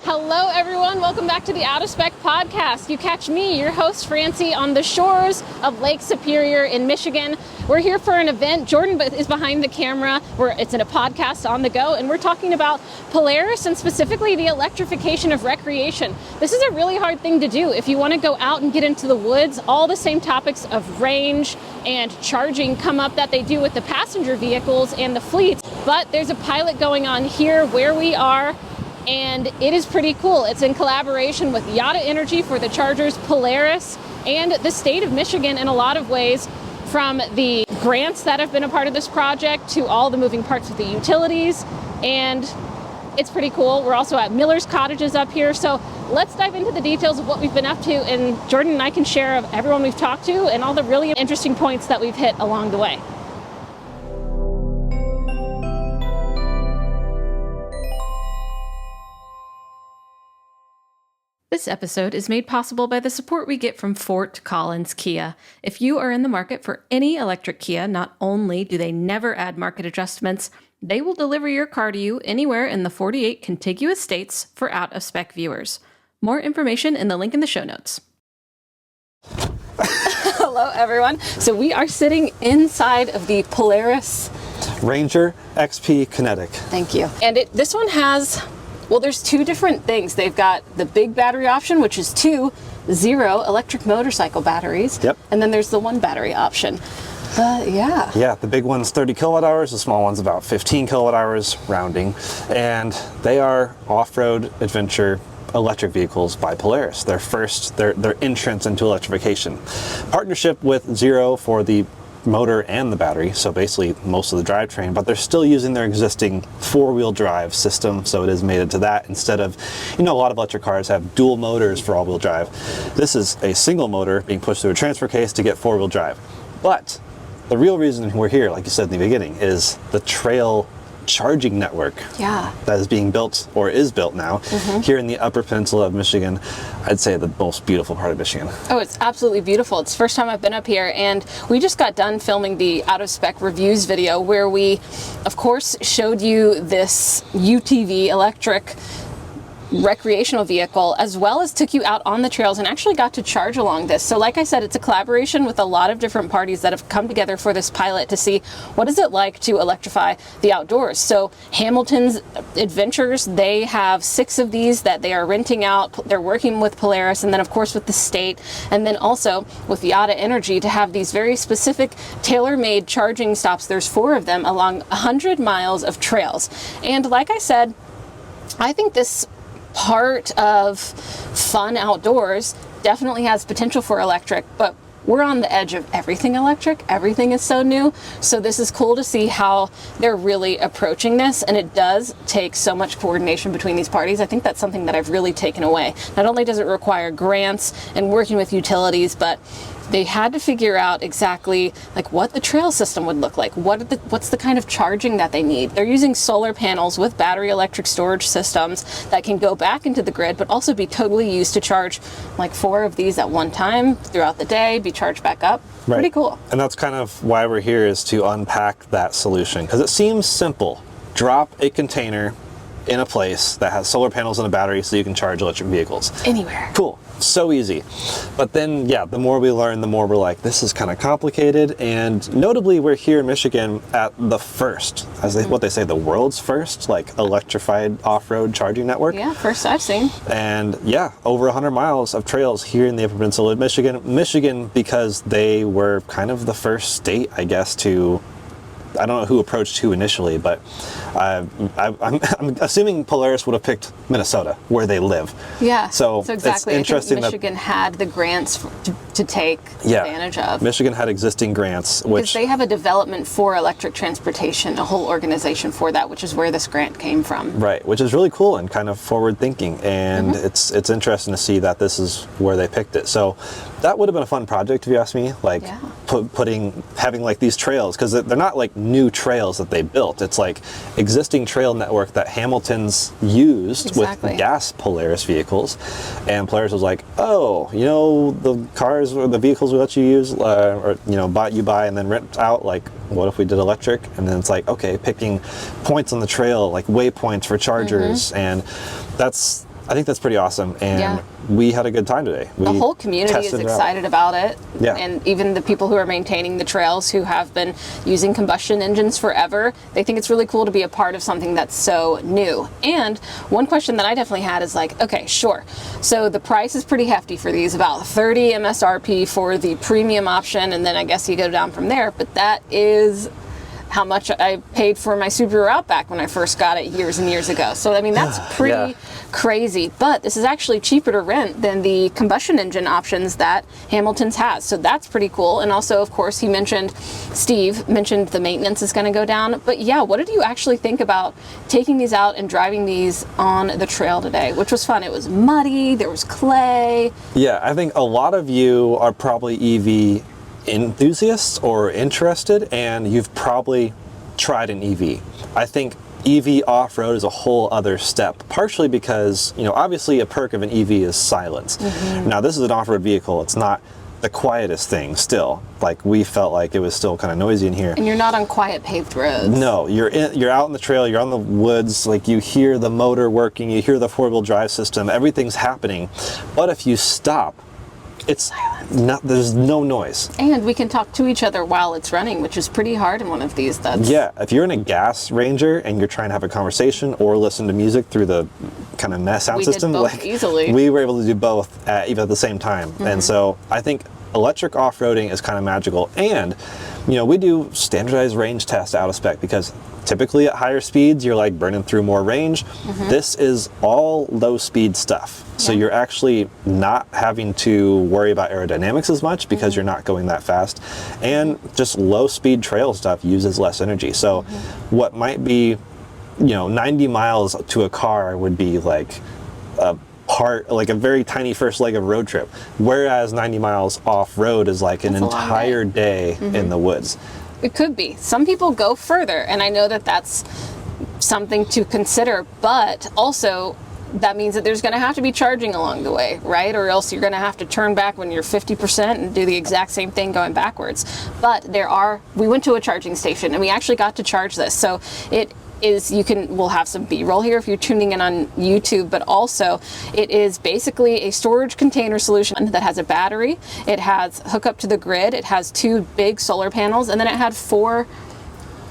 Hello everyone, welcome back to the Out of Spec podcast. You catch me, your host Francie, on the shores of Lake Superior in Michigan. We're here for an event. Jordan is behind the camera. It's in a podcast on the go, and we're talking about Polaris and specifically the electrification of recreation. This is a really hard thing to do if you want to go out and get into the woods. All the same topics of range and charging come up that they do with the passenger vehicles and the fleets, but there's a pilot going on here where we are. And it is pretty cool. It's in collaboration with Yotta Energy for the chargers, Polaris, and the state of Michigan in a lot of ways, from the grants that have been a part of this project to all the moving parts of the utilities. And it's pretty cool. We're also at Miller's Cottages up here. So let's dive into the details of what we've been up to. And Jordan and I can share of everyone we've talked to and all the really interesting points that we've hit along the way. This episode is made possible by the support we get from Fort Collins Kia. If you are in the market for any electric Kia, not only do they never add market adjustments, they will deliver your car to you anywhere in the 48 contiguous states for out-of-spec viewers. More information in the link in the show notes. Hello, everyone. So we are sitting inside of the Polaris RANGER XP Kinetic. Thank you. And this one has... well, there's two different things. They've got the big battery option, which is 2 0 electric motorcycle batteries. Yep. And then there's the 1 battery option. Yeah. Yeah, the big one's 30 kilowatt hours, the small one's about 15 kilowatt hours, rounding. And they are off-road adventure electric vehicles by Polaris. Their entrance into electrification. Partnership with Zero for the motor and the battery, so basically most of the drivetrain, but they're still using their existing four-wheel drive system, so it is mated to that instead of, a lot of electric cars have dual motors for all-wheel drive. This is a single motor being pushed through a transfer case to get four-wheel drive. But the real reason we're here, like you said in the beginning, is the trail charging network that is being built, or is built now, here in the Upper Peninsula of Michigan. I'd say the most beautiful part of Michigan. Oh, it's absolutely beautiful. It's the first time I've been up here, and we just got done filming the Out of Spec reviews video where we, of course, showed you this UTV electric recreational vehicle, as well as took you out on the trails and actually got to charge along this. So like I said, it's a collaboration with a lot of different parties that have come together for this pilot to see what is it like to electrify the outdoors. So Hamilton's Adventures, they have 6 of these that they are renting out. They're working with Polaris, and then of course with the state, and then also with Yotta Energy to have these very specific tailor-made charging stops. There's 4 of them along 100 miles of trails. And like I said, I think this part of fun outdoors definitely has potential for electric, but we're on the edge of everything electric. Everything is so new. So this is cool to see how they're really approaching this. And it does take so much coordination between these parties. I think that's something that I've really taken away. Not only does it require grants and working with utilities, but they had to figure out exactly like what the trail system would look like. What's the kind of charging that they need? They're using solar panels with battery electric storage systems that can go back into the grid, but also be totally used to charge like 4 of these at one time throughout the day, be charged back up. Right. Pretty cool. And that's kind of why we're here, is to unpack that solution, because it seems simple. Drop a container in a place that has solar panels and a battery so you can charge electric vehicles. Anywhere. Cool. So easy. But then, the more we learn, the more we're like, this is kind of complicated. And notably, we're here in Michigan at the first, what they say, the world's first, like, electrified off-road charging network. Yeah, first I've seen. And over 100 miles of trails here in the Upper Peninsula of Michigan. Michigan, because they were kind of the first state, I guess, to... I don't know who approached who initially, but I'm assuming Polaris would have picked Minnesota, where they live. Yeah. So exactly. It's interesting that Michigan had the grants to take advantage of. Michigan had existing grants, which they have a development for electric transportation, a whole organization for that, which is where this grant came from. Right, which is really cool and kind of forward thinking, and it's interesting to see that this is where they picked it. So that would have been a fun project if you ask me, like having like these trails, because they're not like new trails that they built. It's like existing trail network that Hamilton's used with gas Polaris vehicles, and Polaris was like, oh, the cars or the vehicles we let you use, or buy and then rent out, like, what if we did electric? And then it's like, okay, picking points on the trail, like waypoints for chargers, and that's I think that's pretty awesome, and we had a good time today. The whole community is excited about it, and even the people who are maintaining the trails, who have been using combustion engines forever, they think it's really cool to be a part of something that's so new. And one question that I definitely had is like, okay, sure, so the price is pretty hefty for these, about 30 MSRP for the premium option, and then I guess you go down from there, but that is how much I paid for my Subaru Outback when I first got it years and years ago. So I mean, that's pretty crazy, but this is actually cheaper to rent than the combustion engine options that Hamilton's has. So that's pretty cool. And also, of course, Steve mentioned the maintenance is going to go down. But yeah, what did you actually think about taking these out and driving these on the trail today, which was fun? It was muddy, there was clay. Yeah, I think a lot of you are probably EV enthusiasts or interested, and you've probably tried an EV. I think EV off-road is a whole other step, partially because, obviously a perk of an EV is silence. Now this is an off-road vehicle. It's not the quietest thing still. Like, we felt like it was still kind of noisy in here. And you're not on quiet paved roads. No, you're out in the trail, you're on the woods, like you hear the motor working, you hear the four-wheel drive system, everything's happening. But if you stop, it's not, there's no noise. And we can talk to each other while it's running, which is pretty hard in one of these. If you're in a gas Ranger and you're trying to have a conversation or listen to music through the kind of sound system, easily. We were able to do both even at the same time. And so I think electric off-roading is kind of magical. And we do standardized range tests out of spec, because typically at higher speeds you're like burning through more range. This is all low speed stuff, so you're actually not having to worry about aerodynamics as much, because you're not going that fast, and just low speed trail stuff uses less energy. So what might be 90 miles to a car would be like a very tiny first leg of a road trip, whereas 90 miles off-road is like an entire day in the woods. It could be. Some people go further, and I know that that's something to consider, but also that means that there's going to have to be charging along the way, right? Or else you're going to have to turn back when you're 50% and do the exact same thing going backwards. But we went to a charging station, and we actually got to charge this. So we'll have some B-roll here if you're tuning in on YouTube, but also it is basically a storage container solution that has a battery, it has hookup to the grid, it has 2 big solar panels, and then it had 4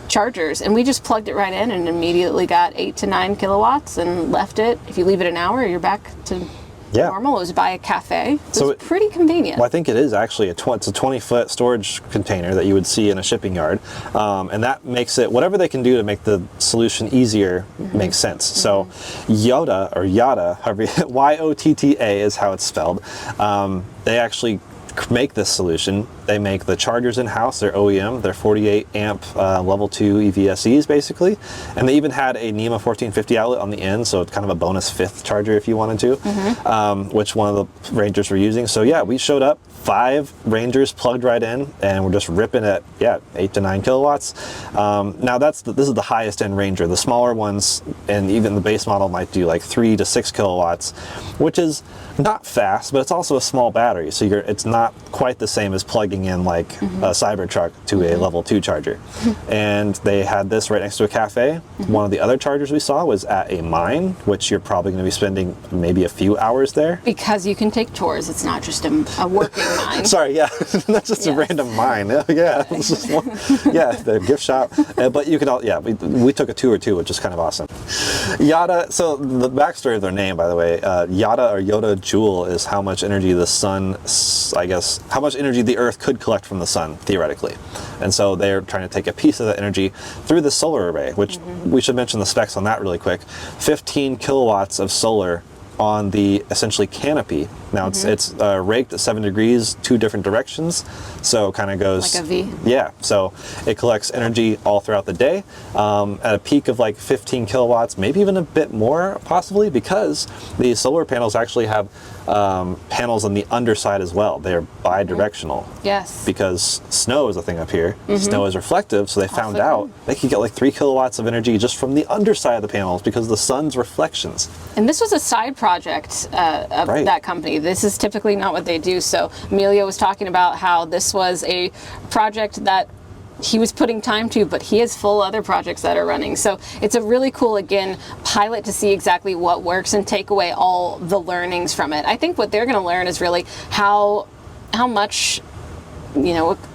chargers, and we just plugged it right in and immediately got 8 to 9 kilowatts and left it. If you leave it an hour, you're back to normal. It was by a cafe. So it's pretty convenient. Well, I think it is actually it's a 20-foot storage container that you would see in a shipping yard, and that makes it, whatever they can do to make the solution easier makes sense. So Yotta, Y-O-T-T-A is how it's spelled. They actually make this solution. They make the chargers in-house. They're OEM. They're 48 amp level 2 EVSEs basically, and they even had a NEMA 1450 outlet on the end, so it's kind of a bonus 5th charger if you wanted to, which one of the Rangers were using. So yeah, we showed up, 5 Rangers plugged right in, and we're just ripping at 8 to 9 kilowatts. Now this is the highest end Ranger. The smaller ones and even the base model might do like 3 to 6 kilowatts, which is not fast, but it's also a small battery, so it's not quite the same as plugging in like a Cybertruck to a level 2 charger. And they had this right next to a cafe. One of the other chargers we saw was at a mine, which you're probably going to be spending maybe a few hours there. Because you can take tours. It's not just a working mine. Sorry, yeah, that's just a random mine. Yeah, it's just the gift shop. But you could we took a tour too, which is kind of awesome. Yotta. So the backstory of their name, by the way, Yotta or Yotta Joule is how much energy the sun, how much energy the Earth could collect from the sun, theoretically. And so they're trying to take a piece of that energy through the solar array, which we should mention the specs on that really quick. 15 kilowatts of solar on the essentially canopy. Now it's raked at 7 degrees, 2 different directions, so it kind of goes like a V. Yeah, so it collects energy all throughout the day at a peak of like 15 kilowatts, maybe even a bit more possibly, because the solar panels actually have panels on the underside as well. They're bi-directional. Yes. Because snow is a thing up here. Snow is reflective, so they found out they could get like 3 kilowatts of energy just from the underside of the panels because of the sun's reflections. And this was a side project of that company. This is typically not what they do. So Amelia was talking about how this was a project that he was putting time to, but he has full other projects that are running. So it's a really cool, again, pilot to see exactly what works and take away all the learnings from it. I think what they're going to learn is really how much,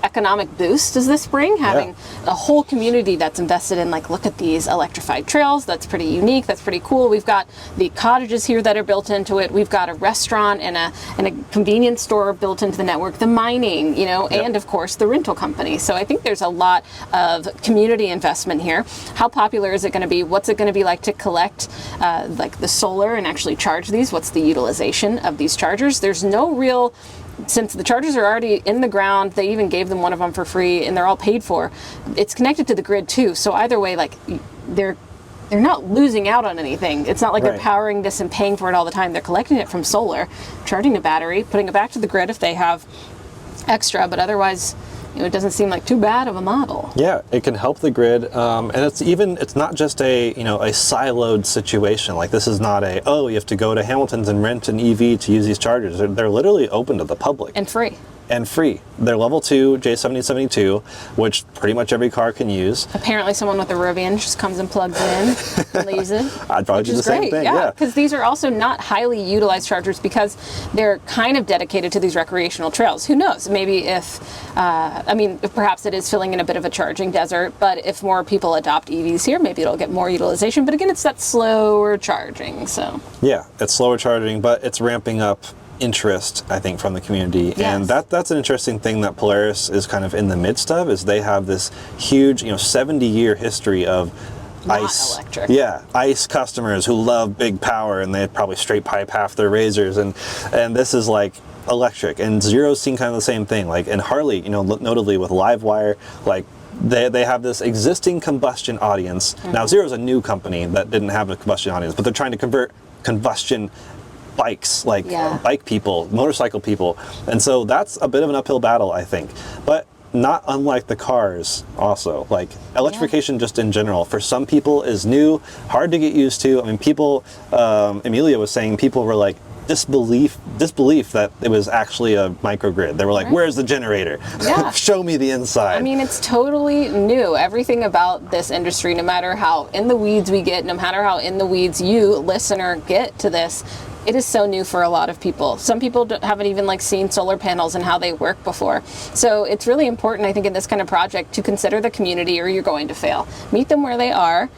economic boost does this bring? Having a whole community that's invested in, like, look at these electrified trails. That's pretty unique. That's pretty cool. We've got the cottages here that are built into it. We've got a restaurant and a convenience store built into the network. The mining, and of course the rental company. So I think there's a lot of community investment here. How popular is it going to be? What's it going to be like to collect like the solar and actually charge these? What's the utilization of these chargers? There's no real, since the chargers are already in the ground, they even gave them one of them for free and they're all paid for. It's connected to the grid too. So either way, like, they're not losing out on anything. It's not like they're powering this and paying for it all the time. They're collecting it from solar, charging a battery, putting it back to the grid if they have extra, but otherwise, it doesn't seem like too bad of a model. Yeah, it can help the grid, and it's not just a siloed situation. Like, this is not you have to go to Hamilton's and rent an EV to use these chargers. They're literally open to the public. And free. They're level 2 J7072, which pretty much every car can use. Apparently someone with a Rivian just comes and plugs in and leaves it. I'd probably do the same thing. Yeah, because these are also not highly utilized chargers because they're kind of dedicated to these recreational trails. Who knows? Maybe if perhaps it is filling in a bit of a charging desert, but if more people adopt EVs here, maybe it'll get more utilization. But again, it's that slower charging. So yeah, it's slower charging, but it's ramping up interest, I think, from the community. Yes. And that's an interesting thing that Polaris is kind of in the midst of, is they have this huge 70-year history of ICE customers who love big power, and they probably straight pipe half their razors, and this is like electric. And Zero's seen kind of the same thing, like, and Harley, notably with Livewire, like, they have this existing combustion audience. Mm-hmm. Now Zero's a new company that didn't have a combustion audience, but they're trying to convert combustion bikes, like bike people, motorcycle people. And so that's a bit of an uphill battle, I think. But not unlike the cars also. Like, electrification just in general, for some people is new, hard to get used to. I mean, people, Emilia was saying people were like, disbelief that it was actually a microgrid. They were like, where's the generator? Yeah. Show me the inside. I mean, it's totally new. Everything about this industry, no matter how in the weeds we get, no matter how in the weeds you, listener, get to this, it is so new for a lot of people. Some people haven't even seen solar panels and how they work before. So it's really important, I think, in this kind of project to consider the community, or you're going to fail. Meet them where they are.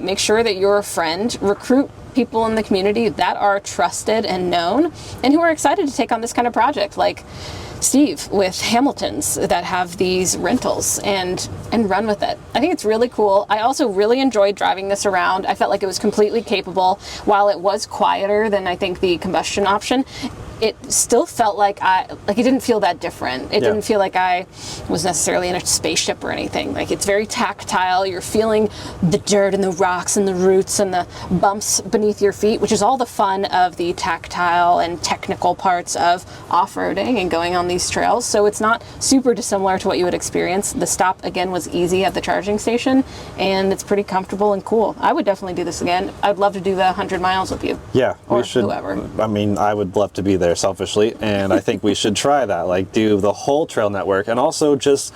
Make sure that you're a friend. Recruit people in the community that are trusted and known and who are excited to take on this kind of project, like Steve with Hamilton's, that have these rentals and run with it. I think it's really cool. I also really enjoyed driving this around. I felt like it was completely capable. While it was quieter than I think the combustion option, it still felt like it didn't feel that different. It didn't feel like I was necessarily in a spaceship or anything. Like, it's very tactile. You're feeling the dirt and the rocks and the roots and the bumps beneath your feet, which is all the fun of the tactile and technical parts of off-roading and going on these trails. So it's not super dissimilar to what you would experience. The stop, again, was easy at the charging station, and it's pretty comfortable and cool. I would definitely do this again. I'd love to do the 100 miles with you. Yeah, we should. Whoever. I mean, I would love to be there selfishly, and I think we should try that, like, do the whole trail network. And also just,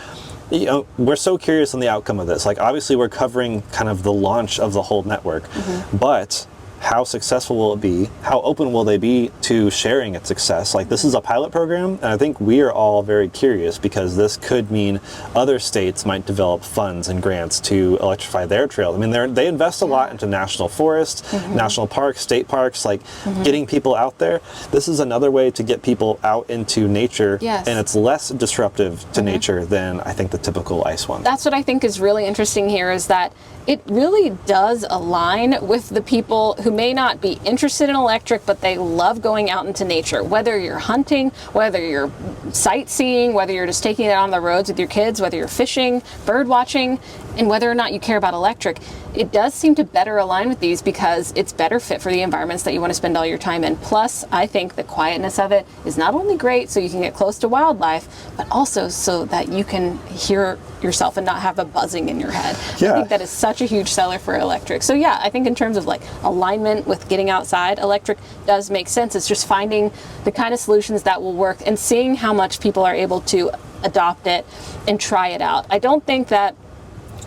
we're so curious on the outcome of this. Like, obviously we're covering kind of the launch of the whole network, but how successful will it be? How open will they be to sharing its success? Like, this is a pilot program, and I think we are all very curious, because this could mean other states might develop funds and grants to electrify their trails. I mean, they invest a lot into national forests, national parks, state parks, like getting people out there. This is another way to get people out into nature, and it's less disruptive to nature than I think the typical ICE one. That's what I think is really interesting here, is that it really does align with the people who may not be interested in electric, but they love going out into nature. Whether you're hunting, whether you're sightseeing, whether you're just taking it on the roads with your kids, whether you're fishing, bird watching, and whether or not you care about electric, it does seem to better align with these because it's better fit for the environments that you want to spend all your time in. Plus, I think the quietness of it is not only great so you can get close to wildlife, but also so that you can hear yourself and not have a buzzing in your head. I think that is such a huge seller for electric. So yeah, I think in terms of like alignment with getting outside, electric does make sense. It's just finding the kind of solutions that will work and seeing how much people are able to adopt it and try it out. I don't think that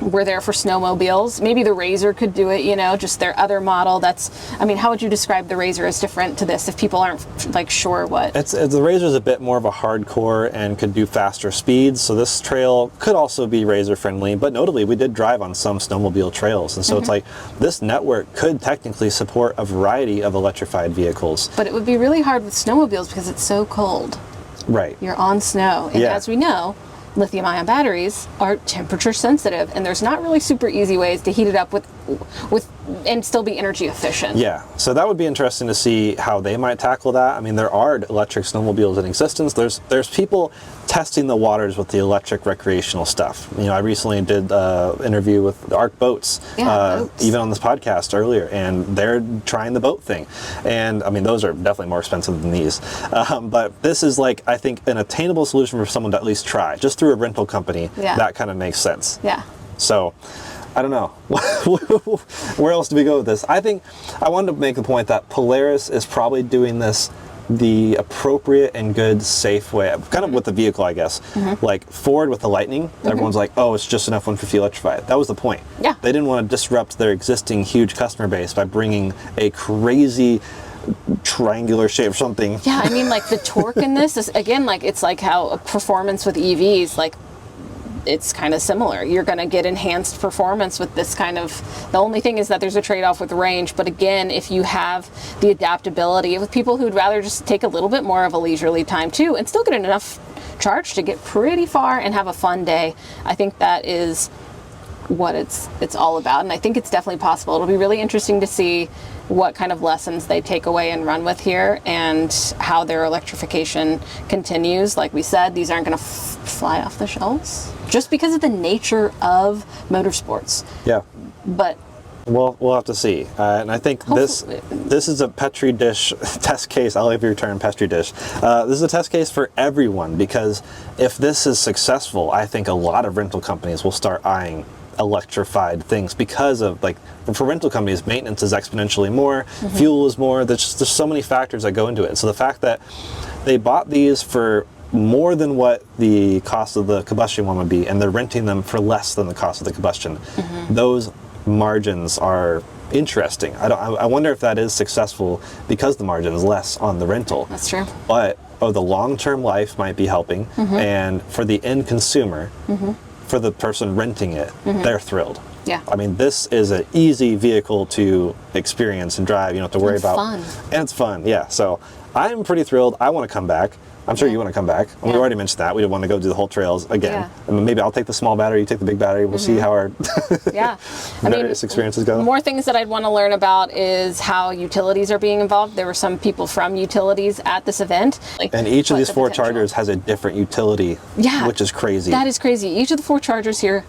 we're there for snowmobiles. Maybe the RZR could do it, you know, just their other model. I mean, how would you describe the RZR as different to this if people aren't like sure what? The RZR is a bit more of a hardcore and could do faster speeds. So this trail could also be RZR friendly, but notably we did drive on some snowmobile trails. And so it's like this network could technically support a variety of electrified vehicles. But it would be really hard with snowmobiles because it's so cold. Right. You're on snow. And Yeah. as we know, lithium-ion batteries are temperature sensitive, and there's not really super easy ways to heat it up with and still be energy efficient. Yeah, so that would be interesting to see how they might tackle that. I mean, there are electric snowmobiles in existence. There's people testing the waters with the electric recreational stuff. You know, I recently did an interview with the Arc Boats, boats. even on this podcast earlier, and they're trying the boat thing. And I mean, those are definitely more expensive than these. But this is like, I think, an attainable solution for someone to at least try, just through a rental company. Yeah. That kind of makes sense. Yeah. So, I don't know. Where else do we go with this? I think I wanted to make the point that Polaris is probably doing this the appropriate and good, safe way, kind of with the vehicle, I guess. Like Ford with the Lightning, everyone's like, oh, it's just an F-150 electrified. That was the point. Yeah. They didn't want to disrupt their existing huge customer base by bringing a crazy triangular shape or something. Yeah, I mean, like the torque in this is, again, like it's like how performance with EVs, like it's kind of similar. You're going to get enhanced performance with this kind of, the only thing is that there's a trade-off with range, but again, if you have the adaptability with people who'd rather just take a little bit more of a leisurely time too and still get enough charge to get pretty far and have a fun day, I think that is what it's all about, and I think it's definitely possible. It'll be really interesting to see what kind of lessons they take away and run with here and how their electrification continues. Like we said, these aren't going to fly off the shelves just because of the nature of motorsports. Yeah. But we'll have to see. And I think this is a Petri dish test case. I like your term, Petri dish. This is a test case for everyone, because if this is successful, I think a lot of rental companies will start eyeing electrified things, because of, like, for rental companies, maintenance is exponentially more, fuel is more, there's so many factors that go into it. So the fact that they bought these for more than what the cost of the combustion one would be, and they're renting them for less than the cost of the combustion, those margins are interesting. I wonder if that is successful because the margin is less on the rental. that's true. But the long-term life might be helping, and for the end consumer, for the person renting it, they're thrilled. Yeah. I mean, this is an easy vehicle to experience and drive. You don't have to worry about. Fun. And it's fun, yeah. So I'm pretty thrilled. I want to come back. I'm sure you want to come back. And we already mentioned that. We want to go do the whole trails again. Yeah. And maybe I'll take the small battery, you take the big battery. We'll see how our various experiences go. More things that I'd want to learn about is how utilities are being involved. There were some people from utilities at this event. And each of these 4 chargers has a different utility, which is crazy. That is crazy. Each of the 4 chargers here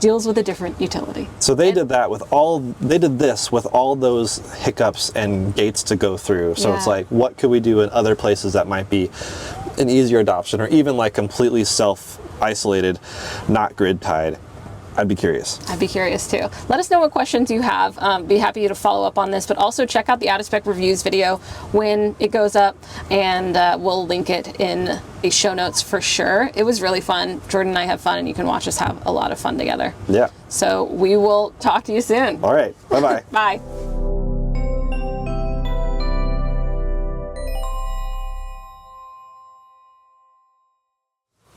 deals with a different utility. So they did this with all those hiccups and gates to go through. So it's like, what could we do in other places that might be an easier adoption, or even like completely self-isolated, not grid tied? I'd be curious. I'd be curious too. Let us know what questions you have. Be happy to follow up on this, but also check out the Out of Spec Reviews video when it goes up, and we'll link it in the show notes for sure. It was really fun. Jordan and I have fun, and you can watch us have a lot of fun together. Yeah. So we will talk to you soon. All right. Bye-bye. Bye.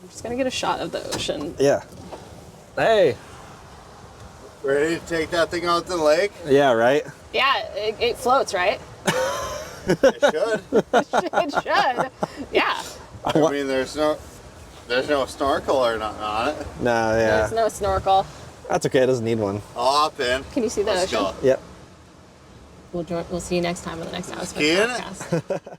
I'm just gonna get a shot of the ocean. Yeah. Hey. Ready to take that thing out to the lake? Yeah, right? Yeah, it floats, right? It should. It should. Yeah. I mean, there's no snorkel or nothing on it. No, yeah. There's no snorkel. That's okay. It doesn't need one. I'll hop in. Can you see the ocean? Go. Yep. We'll see you next time on the next Out of Spec Skiing? podcast.